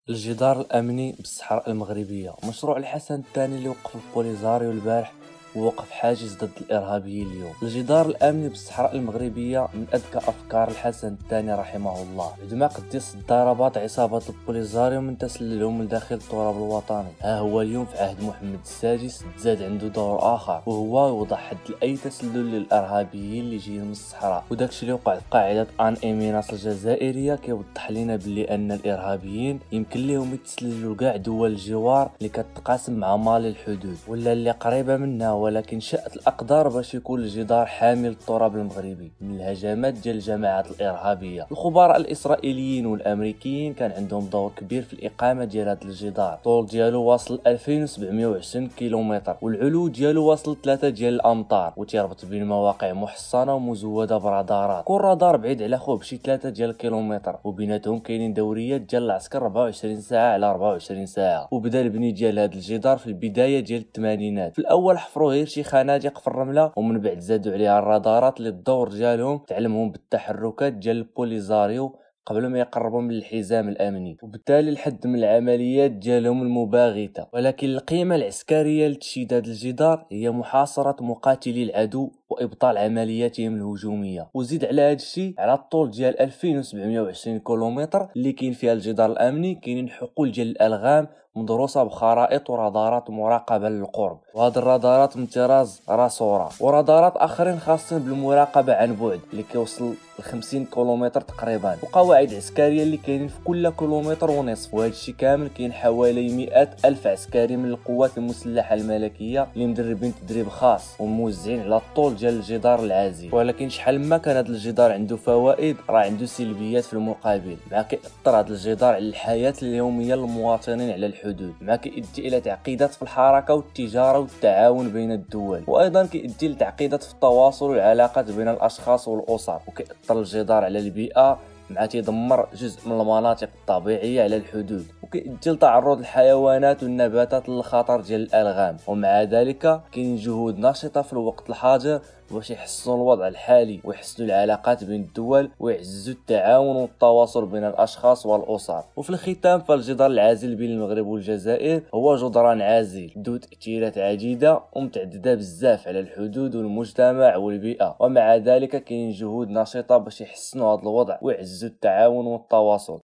الجدار الأمني بالصحراء المغربية، مشروع الحسن الثاني اللي وقف البوليزاريو البارح ووقف حاجز ضد الإرهابيين اليوم. الجدار الأمني بالصحراء المغربية من أذكى أفكار الحسن الثاني رحمه الله، عندما قدس ضربات عصابة البوليزاريو من تسللهم من داخل التراب الوطني. ها هو اليوم في عهد محمد السادس تزاد عنده دور آخر، وهو يوضع حد لأي تسلل للإرهابيين اللي جايين من الصحراء. وداكشي اللي وقع في قاعدة آن إيميناس الجزائرية كيوضح لنا بلي أن الإرهابيين يمكن لهم يتسللوا كاع دول الجوار اللي كتقاسم مع مالي الحدود ولا اللي قريبة منها، ولكن شاءت الأقدار باش يكون الجدار حامل التراب المغربي من الهجمات ديال الجماعات الإرهابية. الخبراء الإسرائيليين والأمريكيين كان عندهم دور كبير في الإقامة ديال هذا الجدار. الطول ديالو واصل 2720 كيلومتر والعلو ديالو واصل 3 ديال الأمتار، وتيربط بين مواقع محصنة ومزودة برادارات. كل رادار بعيد على خوه بشي 3 ديال الكيلومتر، وبيناتهم كاينين دوريات ديال العسكر 24 ساعة على 24 ساعة. وبدا البني ديال هذا الجدار في البداية ديال الثمانينات. في الأول حفروا غير شي خنادق في الرمله، ومن بعد زادوا عليها الرادارات اللي الدور ديالهم تعلمهم بالتحركات ديال البوليزاريو قبل ما يقربوا من الحزام الامني، وبالتالي الحد من العمليات ديالهم المباغته. ولكن القيمه العسكريه لتشييد هذا الجدار هي محاصره مقاتلي العدو وابطال عملياتهم الهجوميه. وزيد على هذا الشيء، على الطول ديال 2720 كيلومتر اللي كاين فيها الجدار الامني كاينين حقول ديال الالغام مدروسه بخرائط ورادارات مراقبه للقرب، وهاد الرادارات من طراز راسورا، ورادارات اخرين خاصين بالمراقبه عن بعد اللي كيوصل ل 50 كيلومتر تقريبا، وقواعد عسكريه اللي كاينين في كل كيلومتر ونصف. وهذا الشيء كامل كاين حوالي 100 ألف عسكري من القوات المسلحه الملكيه اللي مدربين تدريب خاص وموزعين على الطول ديال الجدار العازل. ولكن شحال ما كان هذا الجدار عنده فوائد، راه عنده سلبيات في المقابل. مع كيأثر هذا الجدار على الحياه اليوميه للمواطنين على الحدود، مع كيؤدي الى تعقيدات في الحركه والتجاره والتعاون بين الدول، وايضا كيؤدي لتعقيدات في التواصل والعلاقات بين الاشخاص والاسر. وكيأثر الجدار على البيئه، مع تيدمر جزء من المناطق الطبيعيه على الحدود، وكيؤدي لتعرض الحيوانات والنباتات للخطر ديال الالغام. ومع ذلك كاين جهود نشطه في الوقت الحاضر باش يحسنوا الوضع الحالي ويحسنوا العلاقات بين الدول ويعززوا التعاون والتواصل بين الاشخاص والاسر. وفي الختام، فالجدار العازل بين المغرب والجزائر هو جدران عازل ذو تأثيرات عديده ومتعدده بزاف على الحدود والمجتمع والبيئه، ومع ذلك كاين جهود نشطه باش يحسنوا هذا الوضع ويعززوا التعاون والتواصل.